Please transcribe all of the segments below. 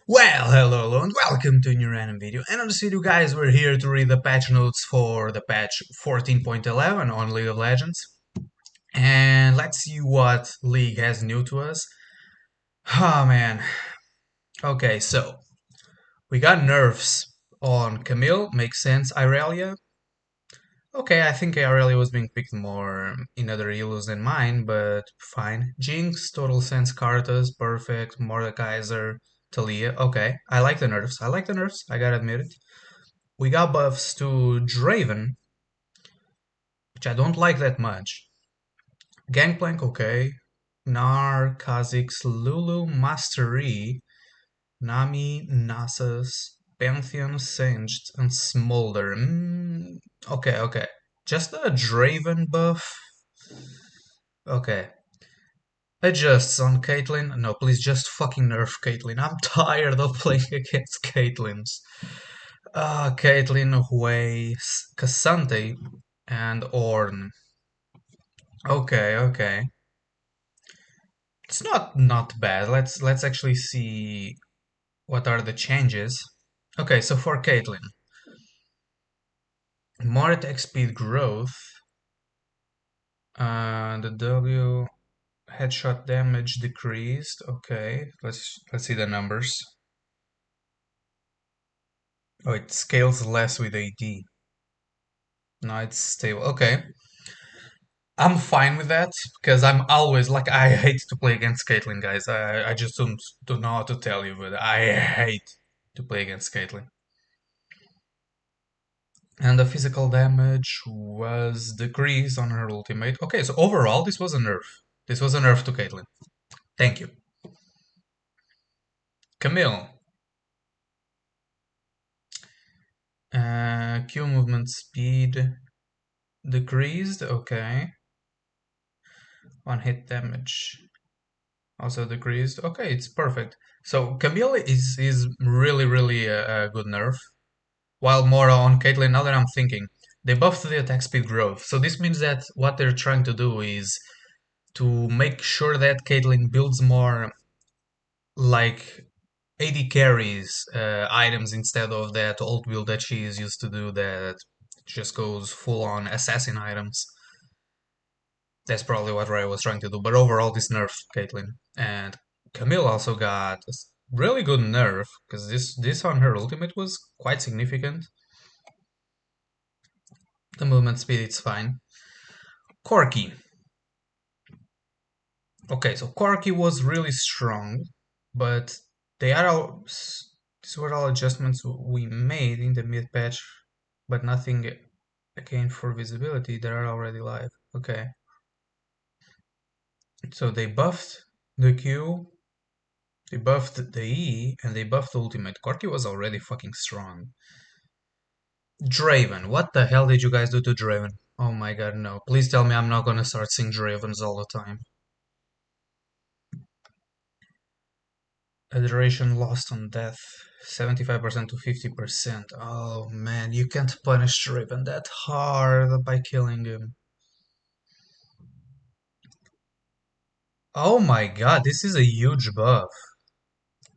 Well, hello and welcome to a new random video. And on this video, guys, we're here to read the patch notes for the patch 14.11 on League of Legends. And let's see what League has new to us. Oh man. Okay, so we got nerfs on Camille, makes sense. Irelia. Okay, I think Irelia was being picked more in other heroes than mine, but fine. Jinx, Total Sense, Karthus, perfect. Mordekaiser, Talia. Okay, I like the nerfs. I like the nerfs, I gotta admit it. We got buffs to Draven, which I don't like that much. Gangplank, okay. Gnar, Kha'Zix, Lulu, Mastery, Nami, Nasus, Pantheon, Singed, and Smolder. Okay. Just a Draven buff. Okay. Adjusts on Caitlyn. No, please just fucking nerf Caitlyn. I'm tired of playing against Caitlyn's. Caitlyn, Hui, Cassante, and Ornn. Okay. It's not bad. Let's actually see what are the changes. Okay, so for Caitlyn, more attack speed growth, the W headshot damage decreased. Okay, let's see the numbers. Oh, it scales less with AD. No, it's stable. Okay. I'm fine with that because I'm always like I hate to play against Caitlyn, guys. I just don't know how to tell you, but I hate to play against Caitlyn. And the physical damage was decreased on her ultimate. Okay, so overall this was a nerf. This was a nerf to Caitlyn. Thank you. Camille. Q movement speed decreased. Okay. On hit damage also decreased. Okay, it's perfect. So Camille is really a good nerf. While more on Caitlyn, now that I'm thinking, they buffed the attack speed growth. So this means that what they're trying to do is to make sure that Caitlyn builds more like AD carries items instead of that old build that she is used to do that just goes full on assassin items. That's probably what Ray was trying to do. But overall, this nerf Caitlyn. And Camille also got a really good nerf because this on her ultimate was quite significant. The movement speed is fine. Corki. Okay, so Corki was really strong, but they are all these were all adjustments we made in the mid patch, but nothing again for visibility. They are already live. Okay, so they buffed the Q, they buffed the E, and they buffed the ultimate. Corki was already fucking strong. Draven, what the hell did you guys do to Draven? Oh my god, no. Please tell me I'm not gonna start seeing Dravens all the time. A duration lost on death, 75% to 50%. Oh man, you can't punish Draven that hard by killing him. Oh my god, this is a huge buff.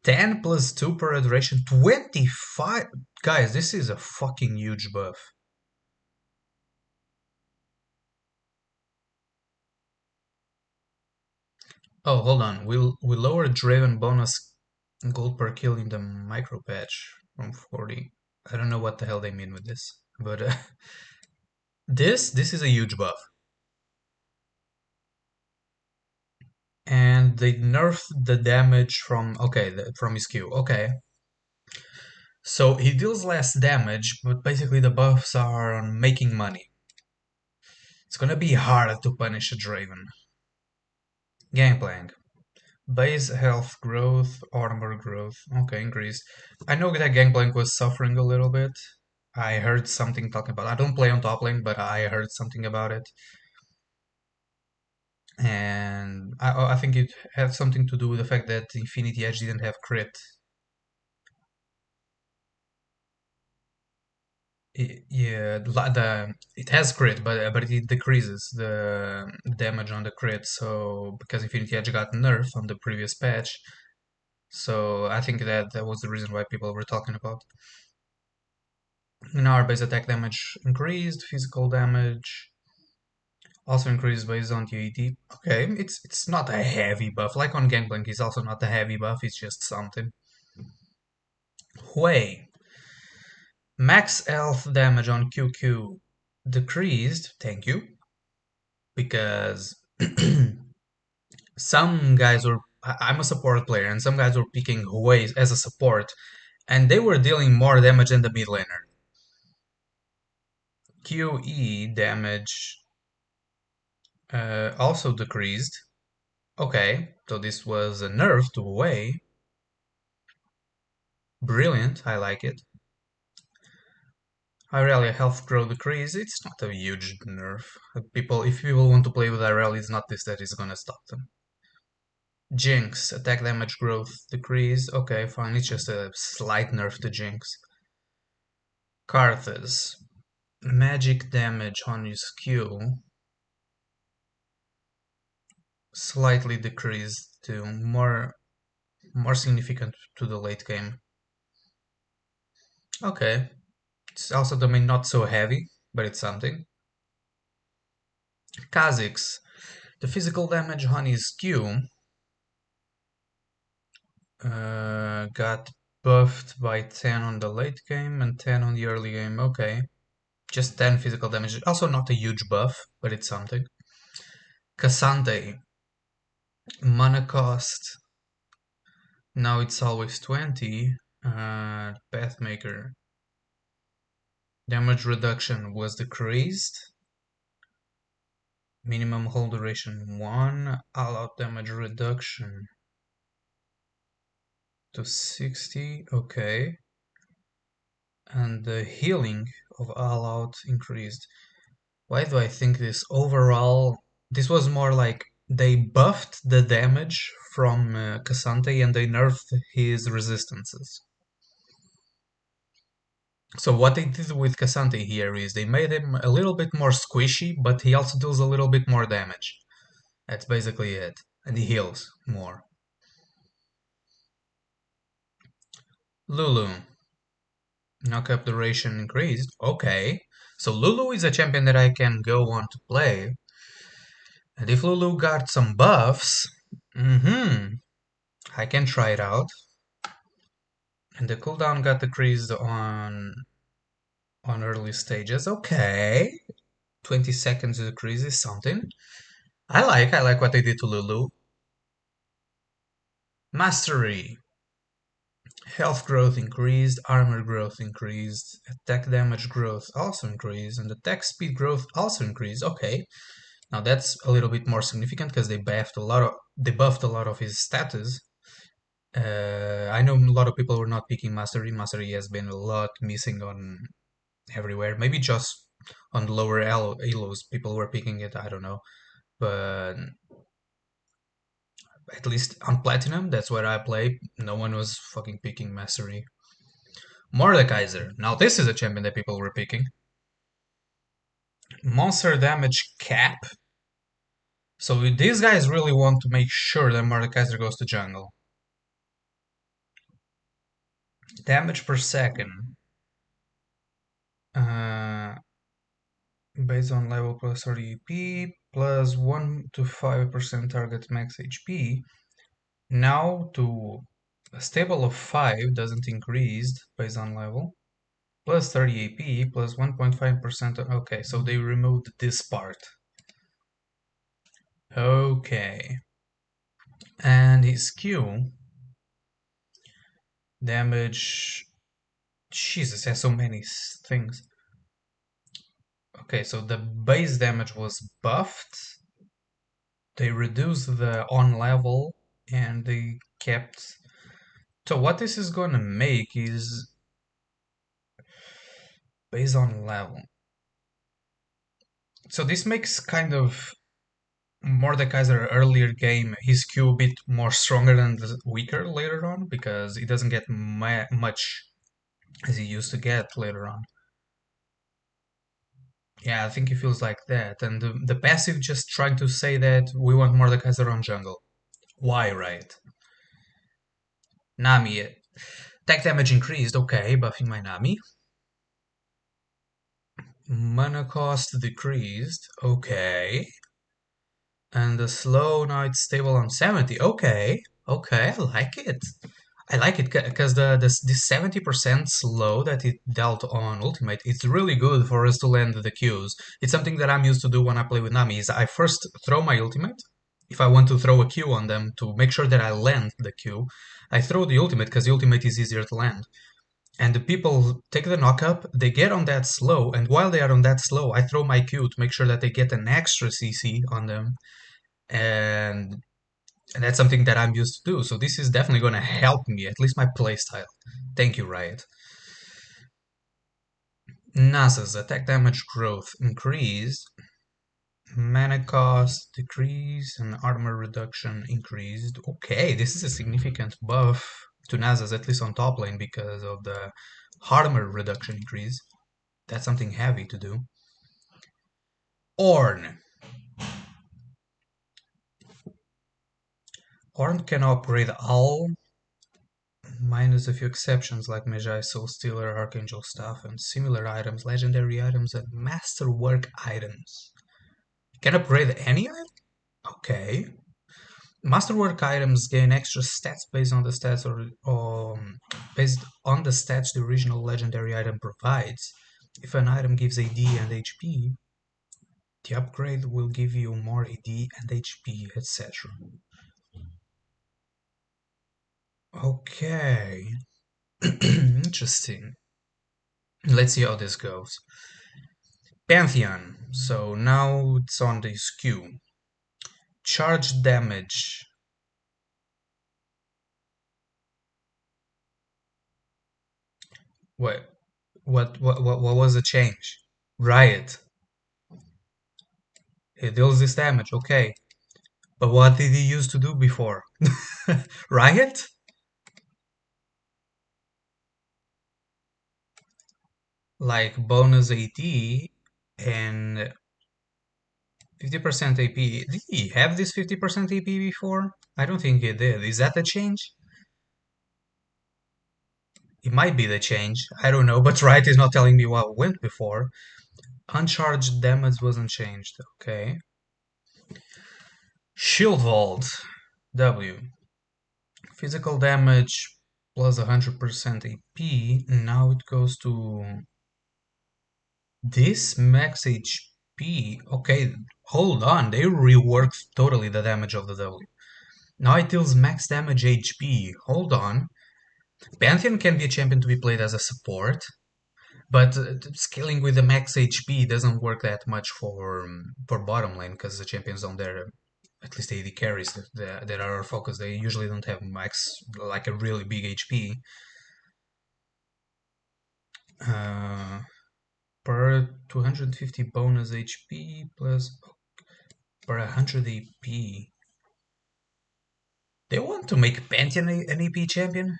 10 plus 2 per duration, 25. Guys, this is a fucking huge buff. Oh, hold on. We lowered Draven bonus gold per kill in the micro patch from 40. I don't know what the hell they mean with this, but this is a huge buff. And they nerfed the damage from from his Q. Okay, so he deals less damage, but basically the buffs are on making money. It's gonna be hard to punish a Draven. Gangplank. Base health growth, armor growth. Okay, increased. I know that Gangplank was suffering a little bit. I heard something talking about. I don't play on top lane, but I heard something about it, and I think it had something to do with the fact that Infinity Edge didn't have crit. Yeah, it has crit, but it decreases the damage on the crit. So because Infinity Edge got nerfed on the previous patch, So I think that was the reason why people were talking about. Now our base attack damage increased, physical damage also increased based on TAT. Okay, it's not a heavy buff. Like on Gangplank, it's also not a heavy buff, it's just something. Hui. Max health damage on QQ decreased, thank you, because some guys were. I'm a support player, and some guys were picking Hui as a support, and they were dealing more damage than the mid laner. QE damage also decreased. Okay, so this was a nerf to Hui. Brilliant, I like it. Irelia health grow decrease, it's not a huge nerf. If people want to play with Irelia, it's not this that is gonna stop them. Jinx, attack damage growth decrease, okay fine, it's just a slight nerf to Jinx. Karthus, magic damage on his Q slightly decreased to more significant to the late game. Okay, it's also the main not so heavy, but it's something. Kha'Zix, the physical damage on his Q got buffed by 10 on the late game and 10 on the early game. Okay, just 10 physical damage. Also not a huge buff, but it's something. K'Sante, mana cost. Now it's always 20. Pathmaker. Damage reduction was decreased. Minimum hold duration 1. All-out damage reduction to 60. Okay. And the healing of all-out increased. Why do I think this overall... This was more like they buffed the damage from K'Sante and they nerfed his resistances. So what they did with K'Sante here is they made him a little bit more squishy, but he also deals a little bit more damage. That's basically it. And he heals more. Lulu. Knockup duration increased. Okay. So Lulu is a champion that I can go on to play. And if Lulu got some buffs, I can try it out. And the cooldown got decreased on early stages. Okay. 20 seconds decrease is something. I like what they did to Lulu. Mastery. Health growth increased, armor growth increased, attack damage growth also increased, and attack speed growth also increased. Okay, now that's a little bit more significant because they buffed a lot of his status. I know a lot of people were not picking Mastery. Mastery has been a lot missing on everywhere. Maybe just on the lower elos people were picking it. I don't know, but at least on Platinum, that's where I play. No one was fucking picking Mastery. Mordekaiser. Now this is a champion that people were picking. Monster damage cap. So these guys really want to make sure that Mordekaiser goes to jungle. Damage per second. Based on level plus 30 EP plus 1 to 5% target max HP. Now to a stable of 5 doesn't increase based on level. Plus 30 AP plus 1.5%. Okay, so they removed this part. Okay. And his Q damage. Jesus, has so many things. Okay, so the base damage was buffed. They reduced the on level and they kept. So what this is gonna make is based on level. So this makes kind of Mordekaiser earlier game his Q a bit more stronger than the weaker later on because he doesn't get much as he used to get later on. Yeah, I think he feels like that. And the passive just trying to say that we want Mordekaiser on jungle. Why, right? Nami, attack damage increased, okay, buffing my Nami. Mana cost decreased, okay. And the slow, now it's stable on 70, okay. Okay, I like it. I like it because this 70% slow that it dealt on Ultimate, it's really good for us to land the Qs. It's something that I'm used to do when I play with Nami, is I first throw my Ultimate. If I want to throw a Q on them to make sure that I land the Q, I throw the Ultimate because the Ultimate is easier to land. And the people take the knock up, they get on that slow, and while they are on that slow, I throw my Q to make sure that they get an extra CC on them. And that's something that I'm used to do. So this is definitely going to help me, at least my playstyle. Thank you, Riot. Nasus attack damage growth increased, mana cost decreased, and armor reduction increased. Okay, this is a significant buff to Nasus, at least on top lane, because of the armor reduction increase. That's something heavy to do. Ornn. Ornn can upgrade all, minus a few exceptions like Magi, Soul Stealer, Archangel Staff, and similar items, legendary items, and masterwork items. Can upgrade any item? Okay. Masterwork items gain extra stats based on the stats or based on the stats the original legendary item provides. If an item gives AD and HP, the upgrade will give you more AD and HP, etc. Okay. Interesting. Let's see how this goes. Pantheon. So now it's on this queue. Charge damage. What? What was the change? Riot. He deals this damage, okay. But what did he used to do before? Riot? Like bonus AD and 50% AP. Did he have this 50% AP before? I don't think he did. Is that a change? It might be the change. I don't know, but Riot is not telling me what went before. Uncharged damage wasn't changed. Okay. Shield Vault. W. Physical damage plus 100% AP. Now it goes to this max HP. Okay, hold on. They reworked totally the damage of the W. Now it deals max damage HP. Hold on. Pantheon can be a champion to be played as a support, but scaling with the max HP doesn't work that much for bottom lane because the champions on there, at least AD carries that are focused, they usually don't have max, like a really big HP. Uh, per 250 bonus HP plus per 100 AP. They want to make Pantheon an AP champion?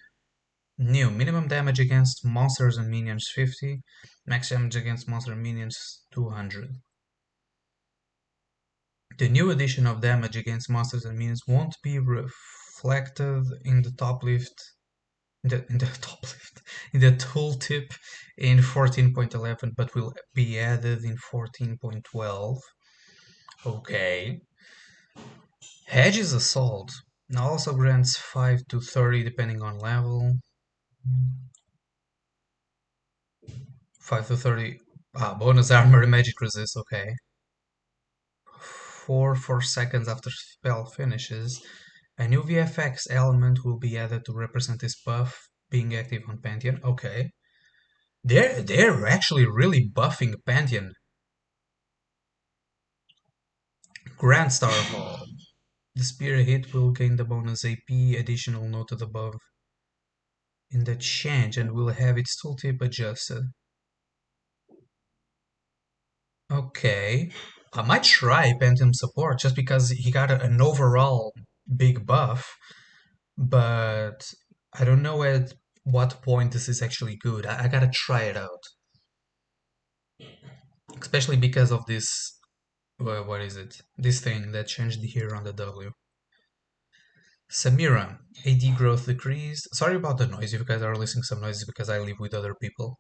New minimum damage against monsters and minions 50, max damage against monster and minions 200. The new addition of damage against monsters and minions won't be reflected in the top lift in the top lift in the tooltip in 14.11, but will be added in 14.12. Okay. Hedge's Assault now also grants 5 to 30 depending on level. 5 to 30. Bonus armor and magic resist, okay. 4 seconds after spell finishes. A new VFX element will be added to represent this buff being active on Pantheon. Okay. They're actually really buffing Pantheon. Grand Starfall. The spear hit will gain the bonus AP additional noted above in the change and will have its tooltip adjusted. Okay. I might try Pantheon support just because he got an overall big buff, but I don't know at what point this is actually good. I gotta try it out. Especially because of this, what is it? This thing that changed here on the W. Samira, AD growth decreased. Sorry about the noise. If you guys are listening some noises because I live with other people.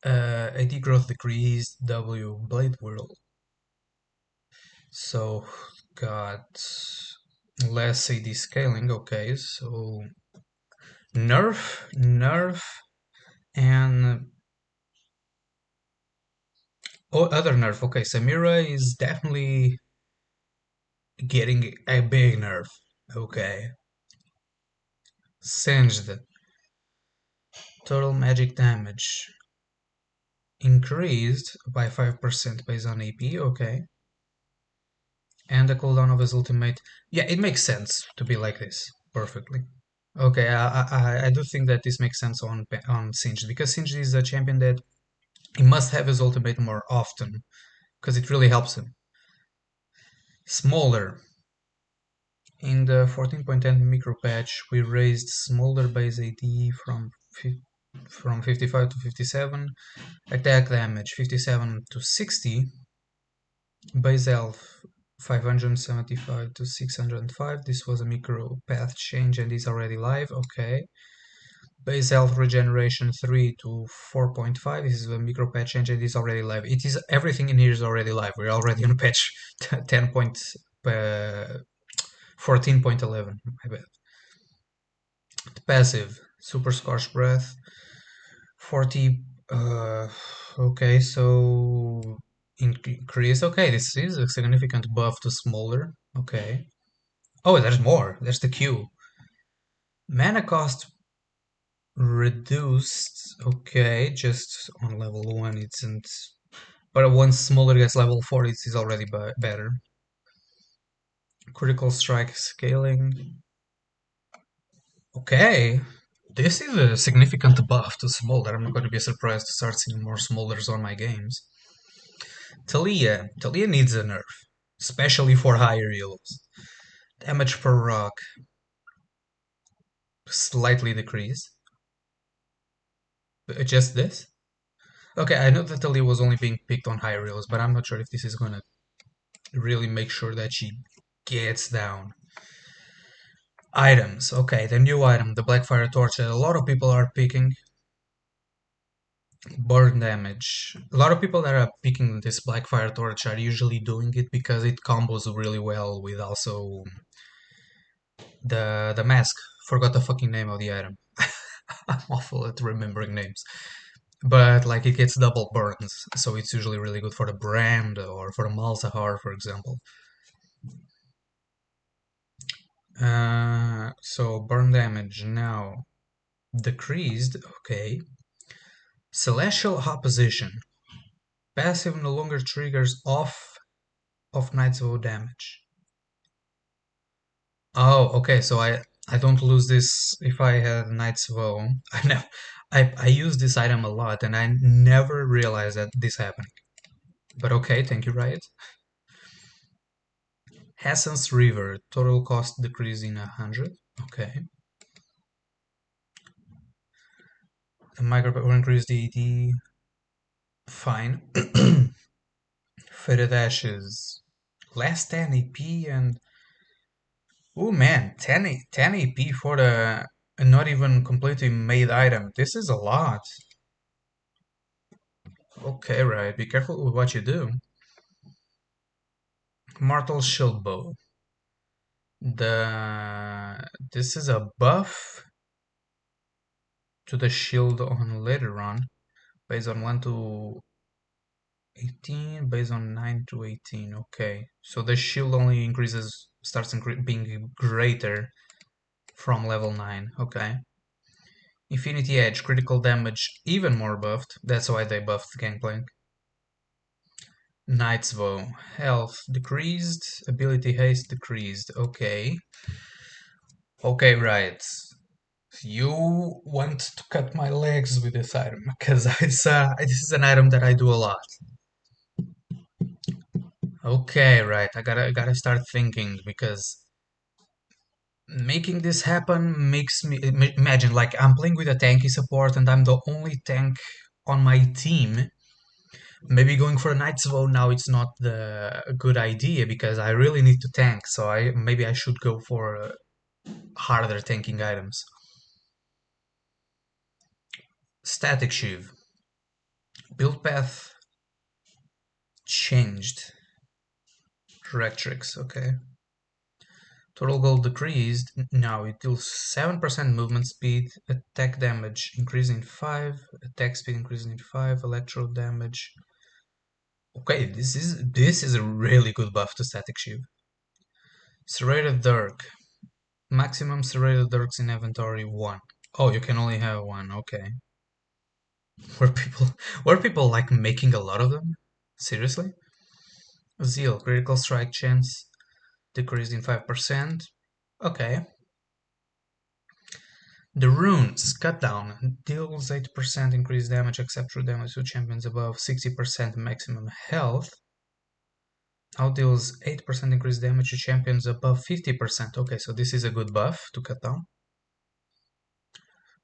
AD growth decreased. W Blade Whirl. So got less AD scaling. Okay, so nerf, and oh, other nerf. Okay, Samira is definitely getting a big nerf. Okay, Singed. Total magic damage increased by 5% based on AP. Okay, and the cooldown of his ultimate. Yeah, it makes sense to be like this perfectly. Okay, I do think that this makes sense on Singed because Singed is a champion that he must have his ultimate more often because it really helps him. Smolder. In the 14.10 micro patch, we raised Smolder base AD from 55 to 57, attack damage 57 to 60, base health 575 to 605. This was a micro path change and is already live. Okay. Base health regeneration 3 to 4.5. This is a micro patch change and is already live. It is everything in here is already live. We're already on patch 10. 14.11, my bad. The passive, Super Scorched Breath, 40. Okay, so increase. Okay, this is a significant buff to Smolder. Okay. Oh, there's more. There's the Q. Mana cost reduced. Okay, just on level 1 it isn't. But once Smolder gets level 4, it is already better. Critical strike scaling. Okay, this is a significant buff to Smolder. I'm not going to be surprised to start seeing more Smolders on my games. Talia. Talia needs a nerf, especially for higher heals. Damage per rock slightly decreased. Just this? Okay, I know that Talia was only being picked on higher heals, but I'm not sure if this is going to really make sure that she gets down. Items. Okay, the new item, the Blackfire Torch that a lot of people are picking. Burn damage. A lot of people that are picking this Blackfire Torch are usually doing it because it combos really well with also the mask. Forgot the fucking name of the item. I'm awful at remembering names. But like it gets double burns, so it's usually really good for the brand or for the Malzahar, for example. So burn damage now decreased. Okay. Celestial Opposition. Passive no longer triggers off of Knight's Vow damage. Oh, okay. So I don't lose this if I had Knight's Vow. I know I use this item a lot, and I never realized that this happening. But okay, thank you, Riot. Hassan's River, total cost decreasing 100. Okay. The micro increase DD. Fine. Faded Ashes. Less 10 AP and oh man, 10 AP for the not even completely made item. This is a lot. Okay, right. Be careful with what you do. Mortal Shield Bow. This is a buff to the shield on later on, based on 1 to 18, based on 9 to 18. Okay, so the shield only increases, starts being greater from level 9. Okay. Infinity Edge, critical damage even more buffed. That's why they buffed Gangplank. Knight's Vow. Health decreased. Ability haste decreased. Okay. Okay, right. You want to cut my legs with this item because this is an item that I do a lot. Okay, right. I gotta start thinking because making this happen makes me imagine like I'm playing with a tanky support and I'm the only tank on my team. Maybe going for a Knight's Vow now it's not the a good idea because I really need to tank, so maybe I should go for harder tanking items. Static Sheave. Build path changed. Rectrix, okay. Total gold decreased. Now it deals 7% movement speed, attack damage increasing 5, attack speed increasing 5, electro damage. Okay, this is a really good buff to Static Shield. Serrated Dirk. Maximum Serrated Dirks in inventory 1. Oh, you can only have one, okay. Were people were people like making a lot of them? Seriously? Zeal, critical strike chance decreased in 5%. Okay. The runes cut down deals 8% increased damage except true damage to champions above 60% maximum health. Now deals 8% increased damage to champions above 50%. Okay, so this is a good buff to cut down.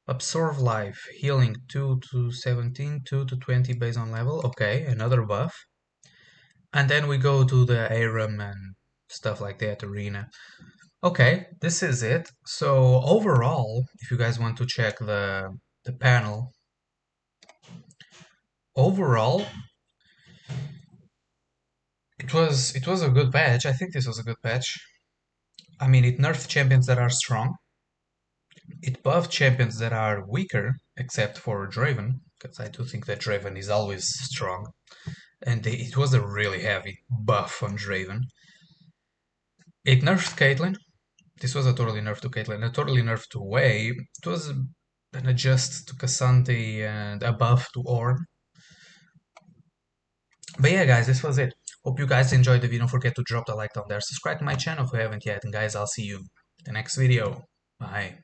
Absorb life, healing 2 to 17, 2 to 20 based on level. Okay, another buff. And then we go to the Aram and stuff like that, arena. Okay, this is it. So overall, if you guys want to check the panel, overall it was a good patch. I think this was a good patch. I mean, it nerfed champions that are strong. It buffed champions that are weaker, except for Draven, because I do think that Draven is always strong. And it was a really heavy buff on Draven. It nerfed Caitlyn. This was a totally nerf to Caitlyn, a totally nerf to Wei. It was an adjust to Cassanti and a buff to Ornn. But yeah, guys, this was it. Hope you guys enjoyed the video. Don't forget to drop the like down there. Subscribe to my channel if you haven't yet. And guys, I'll see you in the next video. Bye.